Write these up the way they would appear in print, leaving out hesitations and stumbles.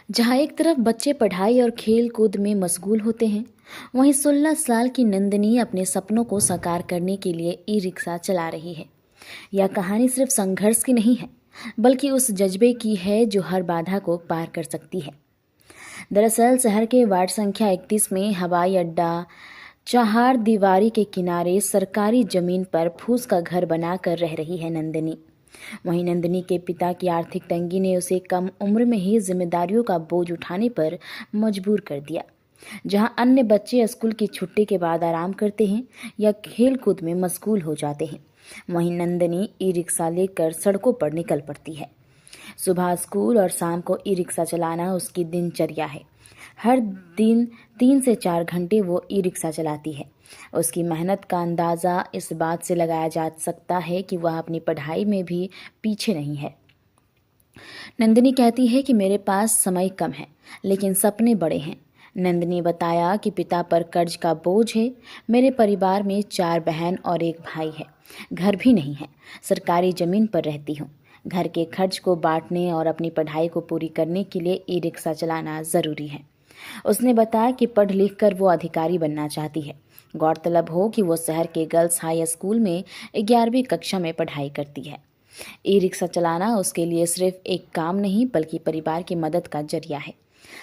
जहाँ एक तरफ बच्चे पढ़ाई और खेल कूद में मशगूल होते हैं, वहीं 16 साल की नंदिनी अपने सपनों को साकार करने के लिए ई रिक्शा चला रही है। यह कहानी सिर्फ संघर्ष की नहीं है, बल्कि उस जज्बे की है जो हर बाधा को पार कर सकती है। दरअसल शहर के वार्ड संख्या 31 में हवाई अड्डा चहार दीवारी के किनारे सरकारी जमीन पर फूस का घर बनाकर रह रही है नंदिनी। वहीं नंदिनी के पिता की आर्थिक तंगी ने उसे कम उम्र में ही जिम्मेदारियों का बोझ उठाने पर मजबूर कर दिया। जहां अन्य बच्चे स्कूल की छुट्टी के बाद आराम करते हैं या खेल कूद में मशगूल हो जाते हैं, वहीं नंदिनी ई रिक्शा लेकर सड़कों पर निकल पड़ती है। सुबह स्कूल और शाम को ई रिक्शा चलाना उसकी दिनचर्या है। हर दिन 3 से 4 घंटे वो ई रिक्शा चलाती है। उसकी मेहनत का अंदाज़ा इस बात से लगाया जा सकता है कि वह अपनी पढ़ाई में भी पीछे नहीं है। नंदिनी कहती है कि मेरे पास समय कम है, लेकिन सपने बड़े हैं। नंदिनी बताया कि पिता पर कर्ज का बोझ है। मेरे परिवार में 4 बहन और 1 भाई है। घर भी नहीं है, सरकारी ज़मीन पर रहती हूँ। घर के खर्च को बांटने और अपनी पढ़ाई को पूरी करने के लिए ई रिक्शा चलाना ज़रूरी है। उसने बताया कि पढ़ लिख कर वो अधिकारी बनना चाहती है। गौरतलब हो कि वो शहर के गर्ल्स हाई स्कूल में 11वीं कक्षा में पढ़ाई करती है। ई रिक्शा चलाना उसके लिए सिर्फ एक काम नहीं, बल्कि परिवार की मदद का जरिया है।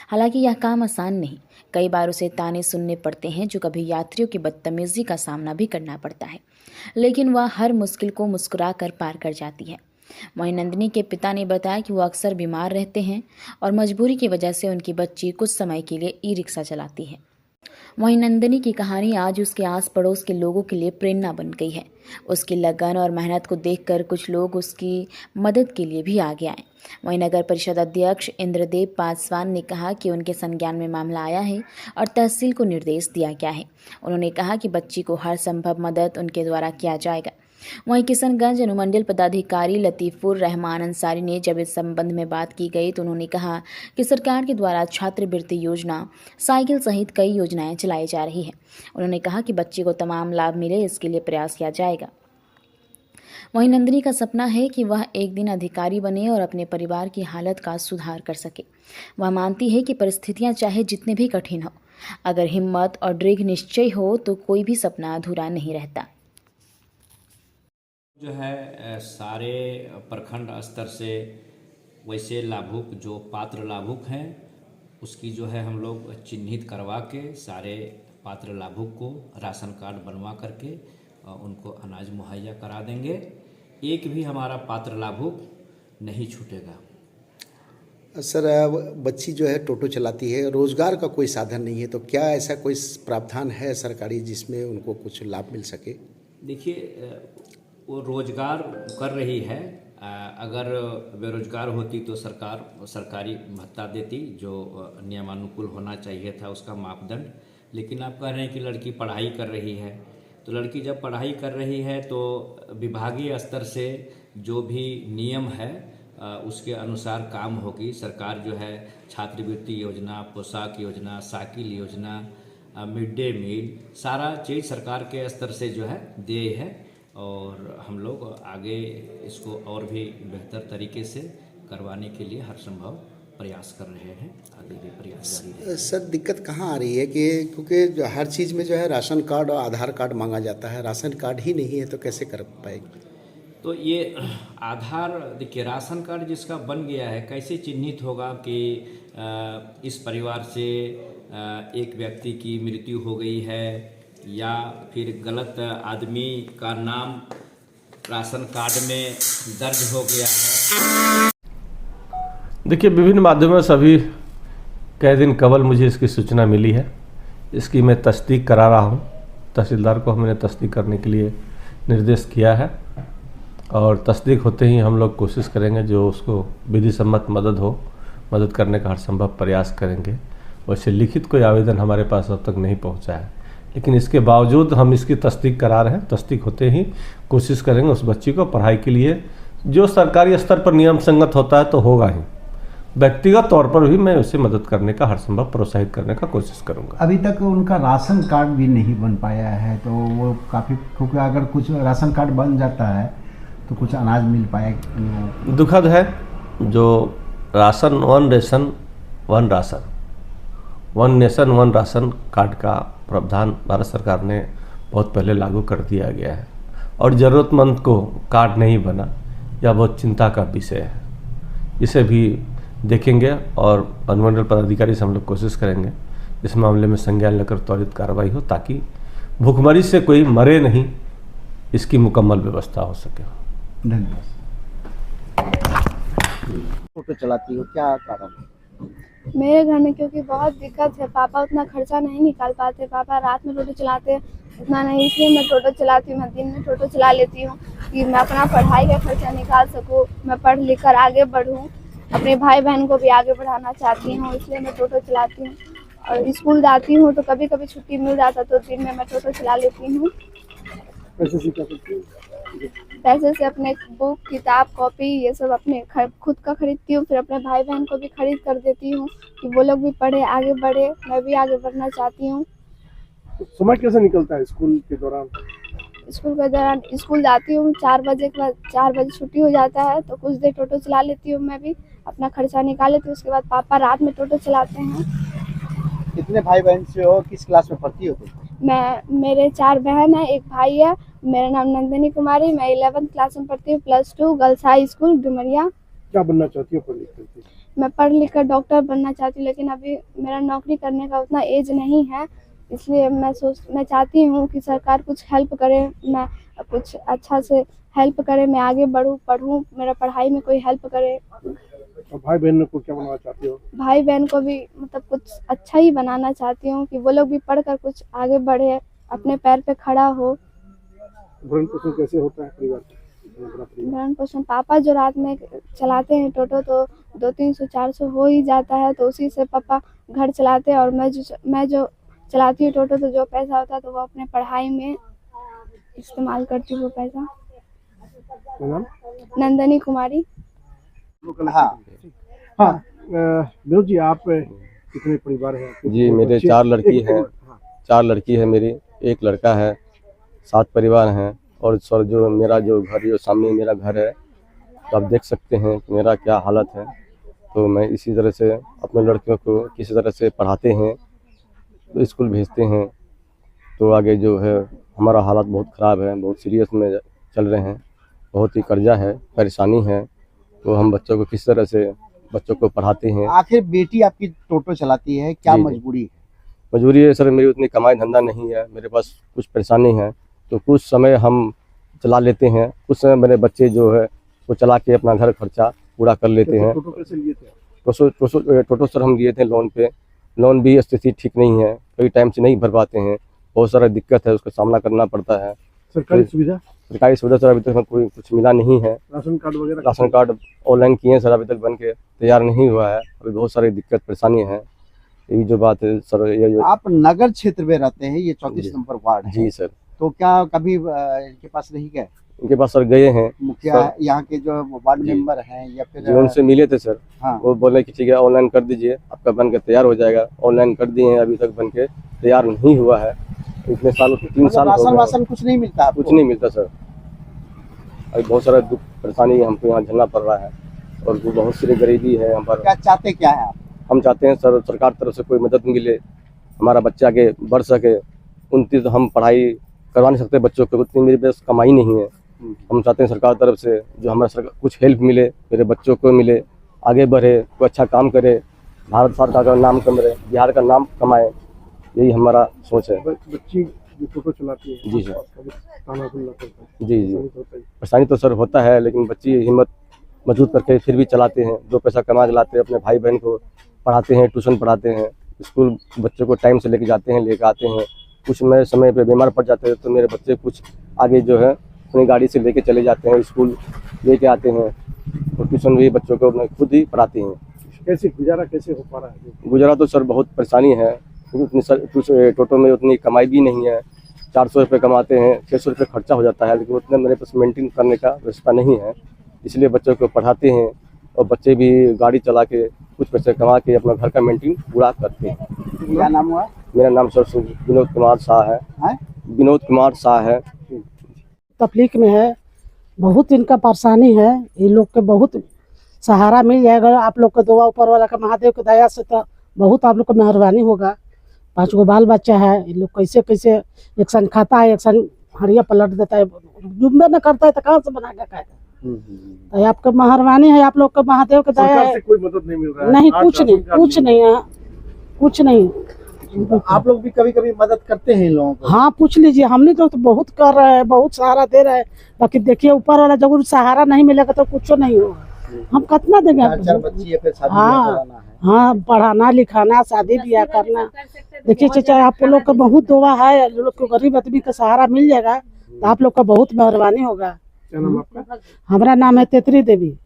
हालांकि यह काम आसान नहीं। कई बार उसे ताने सुनने पड़ते हैं, जो कभी यात्रियों की बदतमीजी का सामना भी करना पड़ता है, लेकिन वह हर मुश्किल को मुस्कुरा कर पार कर जाती है। वहीं नंदिनी के पिता ने बताया कि वो अक्सर बीमार रहते हैं और मजबूरी की वजह से उनकी बच्ची कुछ समय के लिए ई रिक्शा चलाती है। वहीं नंदिनी की कहानी आज उसके आस पड़ोस के लोगों के लिए प्रेरणा बन गई है। उसकी लगन और मेहनत को देखकर कुछ लोग उसकी मदद के लिए भी आगे आए। वहीं नगर परिषद अध्यक्ष इंद्रदेव पासवान ने कहा कि उनके संज्ञान में मामला आया है और तहसील को निर्देश दिया गया है। उन्होंने कहा कि बच्ची को हर संभव मदद उनके द्वारा किया जाएगा। वहीं किशनगंज अनुमंडल पदाधिकारी लतीफुर रहमान अंसारी ने जब इस संबंध में बात की गई तो उन्होंने कहा कि सरकार के द्वारा छात्रवृत्ति योजना, साइकिल सहित कई योजनाएं चलाई जा रही है। उन्होंने कहा कि बच्चे को तमाम लाभ मिले, इसके लिए प्रयास किया जाएगा। वहीं नंदिनी का सपना है कि वह एक दिन अधिकारी बने और अपने परिवार की हालत का सुधार कर सके। वह मानती है कि परिस्थितियां चाहे जितने भी कठिन हो, अगर हिम्मत और दृढ़ निश्चय हो तो कोई भी सपना अधूरा नहीं रहता। जो है सारे प्रखंड स्तर से वैसे लाभुक जो पात्र लाभुक हैं उसकी जो है हम लोग चिन्हित करवा के सारे पात्र लाभुक को राशन कार्ड बनवा करके उनको अनाज मुहैया करा देंगे। एक भी हमारा पात्र लाभुक नहीं छूटेगा। सर, बच्ची जो है टोटो चलाती है, रोजगार का कोई साधन नहीं है, तो क्या ऐसा कोई प्रावधान है सरकारी जिसमें उनको कुछ लाभ मिल सके? देखिए, वो रोजगार कर रही है। अगर बेरोजगार होती तो सरकार सरकारी भत्ता देती, जो नियमानुकूल होना चाहिए था उसका मापदंड। लेकिन आप कह रहे हैं कि लड़की पढ़ाई कर रही है, तो लड़की जब पढ़ाई कर रही है तो विभागीय स्तर से जो भी नियम है उसके अनुसार काम होगी। सरकार जो है छात्रवृत्ति योजना, पोशाक योजना, साइकिल योजना, मिड डे मील, सारा चीज़ सरकार के स्तर से जो है देय है और हम लोग आगे इसको और भी बेहतर तरीके से करवाने के लिए हर संभव प्रयास कर रहे हैं। आगे भी प्रयास जारी रहेगा। सर, दिक्कत कहाँ आ रही है कि क्योंकि जो हर चीज़ में जो है राशन कार्ड और आधार कार्ड मांगा जाता है, राशन कार्ड ही नहीं है तो कैसे कर पाएगी? तो ये आधार, देखिए राशन कार्ड जिसका बन गया है कैसे चिन्हित होगा कि इस परिवार से एक व्यक्ति की मृत्यु हो गई है या फिर गलत आदमी का नाम राशन कार्ड में दर्ज हो गया है। देखिए, विभिन्न माध्यमों से अभी कई दिन कबल मुझे इसकी सूचना मिली है। इसकी मैं तस्दीक करा रहा हूँ। तहसीलदार को हमने तस्दीक करने के लिए निर्देश किया है और तस्दीक होते ही हम लोग कोशिश करेंगे जो उसको विधि सम्मत मदद करने का हर संभव प्रयास करेंगे। वैसे लिखित कोई आवेदन हमारे पास अब तक नहीं पहुँचा है, लेकिन इसके बावजूद हम इसकी तस्दीक करा रहे हैं। तस्दीक होते ही कोशिश करेंगे उस बच्ची को पढ़ाई के लिए जो सरकारी स्तर पर नियम संगत होता है तो होगा ही। व्यक्तिगत तौर पर भी मैं उसे मदद करने का हर संभव प्रोत्साहित करने का कोशिश करूंगा। अभी तक उनका राशन कार्ड भी नहीं बन पाया है, तो वो काफ़ी, क्योंकि अगर कुछ राशन कार्ड बन जाता है तो कुछ अनाज मिल पाएगा। दुखद है जो ration one ration one ration, one nation one ration card का प्रावधान भारत सरकार ने बहुत पहले लागू कर दिया गया है और ज़रूरतमंद को कार्ड नहीं बना, यह बहुत चिंता का विषय है। इसे भी देखेंगे और अनुमंडल पदाधिकारी से हम लोग कोशिश करेंगे इस मामले में संज्ञान लेकर त्वरित कार्रवाई हो, ताकि भूखमरी से कोई मरे नहीं, इसकी मुकम्मल व्यवस्था हो सके। धन्यवाद। ऑटो चलाती हो, क्या कारण है? मेरे घर में क्योंकि बहुत दिक्कत है, पापा उतना खर्चा नहीं निकाल पाते, पापा रात में टोटो चलाते हैं उतना नहीं, इसलिए मैं टोटो चलाती हूँ। मैं दिन में टोटो चला लेती हूँ कि मैं अपना पढ़ाई का खर्चा निकाल सकूँ, मैं पढ़ लिख कर आगे बढ़ूँ, अपने भाई बहन को भी आगे बढ़ाना चाहती हूँ, इसलिए मैं टोटो चलाती हूँ। और स्कूल जाती हूँ तो कभी कभी छुट्टी मिल जाता तो दिन में मैं टोटो चला लेती हूँ। पैसे से अपने बुक, किताब, कॉपी ये सब अपने खुद का खरीदती हूँ, फिर अपने भाई बहन को भी खरीद कर देती हूँ कि वो लोग भी पढ़े, आगे बढ़े, मैं भी आगे बढ़ना चाहती हूँ। समय कैसे निकलता है स्कूल के दौरान? स्कूल के दौरान स्कूल जाती हूँ 4 बजे के बाद, 4 बजे छुट्टी हो जाता है तो कुछ देर टोटो चला लेती हूँ, मैं भी अपना खर्चा निकाल लेती हूँ। उसके बाद पापा रात में टोटो चलाते हैं। कितने भाई बहन से हो, किस क्लास में पढ़ती हो तुम? मेरे 4 बहन है, एक भाई है। मेरा नाम नंदिनी कुमारी, मैं 11th क्लास में पढ़ती हूँ, +2 गर्ल्स हाई स्कूल डुमरिया। क्या बनना चाहती हो पढ़ लिख करके? मैं पढ़ लिख कर डॉक्टर बनना चाहती हूँ, लेकिन अभी मेरा नौकरी करने का उतना एज नहीं है, इसलिए मैं चाहती हूँ कि सरकार कुछ हेल्प करे, मैं कुछ अच्छा से हेल्प करे, मैं आगे बढ़ूँ, पढ़ूँ, मेरा पढ़ाई में कोई हेल्प करे। और भाई बहन को क्या बनना चाहती हो? भाई बहन को भी मतलब कुछ अच्छा ही बनाना चाहती हूँ कि वो लोग भी पढ़कर कुछ आगे बढ़े, अपने पैर पे खड़ा हो। भरण पोषण कैसे होता है परिवार का? भरण पोषण पापा जो रात में चलाते हैं टोटो तो 200-300-400 हो ही जाता है, तो उसी से पापा घर चलाते हैं। और मैं जो चलाती हूँ टोटो तो जो पैसा होता है तो वो अपने पढ़ाई में इस्तेमाल करती हूँ वो पैसा। नाम? नंदिनी कुमारी। हाँ, विनोद जी, आप कितने परिवार हैं? जी, मेरे 4 लड़की हैं, 4 लड़की है मेरी, 1 लड़का है, 7 परिवार हैं। और सर जो मेरा जो घर, जो सामने मेरा घर है, तो आप देख सकते हैं कि मेरा क्या हालत है। तो मैं इसी तरह से अपने लड़कियों को किसी तरह से पढ़ाते हैं, तो स्कूल भेजते हैं, तो आगे जो है हमारा हालत बहुत ख़राब है, बहुत सीरियस में चल रहे हैं, बहुत ही कर्जा है, परेशानी है। तो हम बच्चों को किस तरह से बच्चों को पढ़ाते हैं। आखिर बेटी आपकी टोटो चलाती है, क्या जी, मजबूरी है? मजबूरी है सर, मेरी उतनी कमाई धंधा नहीं है, मेरे पास कुछ परेशानी है, तो कुछ समय हम चला लेते हैं, कुछ समय मेरे बच्चे जो है वो चला के अपना घर खर्चा पूरा कर लेते हैं। टोटो कैसे लिए थे? टोटो सर हम लिए थे लोन पे, लोन भी स्थिति ठीक नहीं है, कई टाइम से नहीं भर पाते हैं, बहुत सारा दिक्कत है, उसका सामना करना पड़ता है। सरकारी सुविधा? सरकारी सुविधा सर अभी तक कोई कुछ मिला नहीं है। राशन कार्ड वगैरह? राशन कार्ड ऑनलाइन किए हैं सर, अभी तक बन के तैयार नहीं हुआ है, अभी बहुत सारी दिक्कत परेशानी है। यही जो बात है सर, ये जो आप नगर क्षेत्र में रहते हैं, ये 34 नंबर वार्ड है। जी सर, तो क्या कभी इनके पास नहीं गए? इनके पास सर गए हैं, मुखिया यहाँ के जो वार्ड मेंबर हैं या फिर जो उनसे मिले थे सर, हाँ। वो बोले कि ठीक है ऑनलाइन कर दीजिए, आपका बन के तैयार हो जाएगा। ऑनलाइन कर दिए हैं, अभी तक बन के तैयार नहीं हुआ है। इतने साल 3 साल हो राशन गए, वासन कुछ नहीं मिलता आपको? कुछ नहीं मिलता सर, अभी बहुत सारा दुख परेशानी हमको यहाँ झेलना पड़ रहा है, और वो बहुत सारी गरीबी है यहाँ पर। क्या चाहते क्या है आप? हम चाहते हैं सर सरकार तरफ से कोई मदद मिले, हमारा बच्चा आगे बढ़ सके। उनकी तो हम पढ़ाई करवा नहीं सकते बच्चों को, उतनी मेरे पास कमाई नहीं है। हम चाहते हैं सरकार तरफ से जो हमारा सरकार कुछ हेल्प मिले, मेरे बच्चों को मिले, आगे बढ़े, कोई अच्छा काम करे, भारत सरकार का नाम कमाए, बिहार का नाम कमाए, यही हमारा सोच है। बच्ची जो टोटो चलाती है? जी सर। ताना सुनना पड़ता है? जी जी, होता है। परेशानी तो सर होता है, लेकिन बच्ची हिम्मत मजबूत करके फिर भी चलाते हैं, 2 पैसा कमा के लाते हैं, अपने भाई बहन को पढ़ाते हैं, ट्यूशन पढ़ाते हैं, स्कूल बच्चों को टाइम से लेके जाते हैं, लेके आते हैं। कुछ में समय पे बीमार पड़ जाते हैं तो मेरे बच्चे कुछ आगे जो है अपनी गाड़ी से लेके चले जाते हैं, स्कूल लेके आते हैं, और ट्यूशन भी बच्चों को अपने खुद ही पढ़ाते हैं। कैसे गुजारा कैसे हो पा रहा है? गुजारा तो सर बहुत परेशानी है, क्योंकि उतनी टोटो में उतनी कमाई भी नहीं है। 400 रुपये कमाते हैं, 600 रुपये खर्चा हो जाता है, लेकिन उतने मेरे पास मेंटेन करने का व्यवस्था नहीं है, इसलिए बच्चों को पढ़ाते हैं, और बच्चे भी गाड़ी चला के कुछ पैसे कमा के अपना घर का मेंटेन पूरा करते हैं। क्या नाम हुआ? मेरा नाम सर विनोद कुमार शाह है। हैं? विनोद कुमार शाह है। तकलीफ में है, बहुत इनका परेशानी है, ये लोग के बहुत सहारा मिल जाएगा। आप लोग को दुआ ऊपर वाला का महादेव की दया से तो बहुत आप लोग को मेहरबानी होगा। 5 गो बाल बच्चा है, ये लोग कैसे कैसे एक सन खाता है, एक सन हरिया पलट देता है, जुम्मे न करता है तो कहाँ से बना के खाएगा। तो आपका मेहरबानी है, आप लोग को महादेव की दया सरकार है। से कोई मदद नहीं मिल रहा है? नहीं, आज कुछ राशन नहीं, कार्ड कुछ नहीं है, कुछ नहीं। आप लोग भी कभी कभी मदद करते हैं इन लोगों को? हाँ, पूछ लीजिए, हमने तो बहुत कर रहे हैं, बहुत सहारा दे रहे हैं। बाकी देखिए ऊपर वाला जब सहारा नहीं मिलेगा तो कुछ नहीं होगा। हम कितना देंगे? 4 बच्ची है, फिर शादी हाँ कराना है। हाँ, पढ़ाना लिखाना, शादी ब्याह करना। देखिए चाचा, आप लोग का बहुत दुआ है, लोग को गरीब आदमी का सहारा मिल जाएगा तो आप लोग का बहुत मेहरबानी होगा। क्या नाम आपका? हमारा नाम है तेतरी देवी।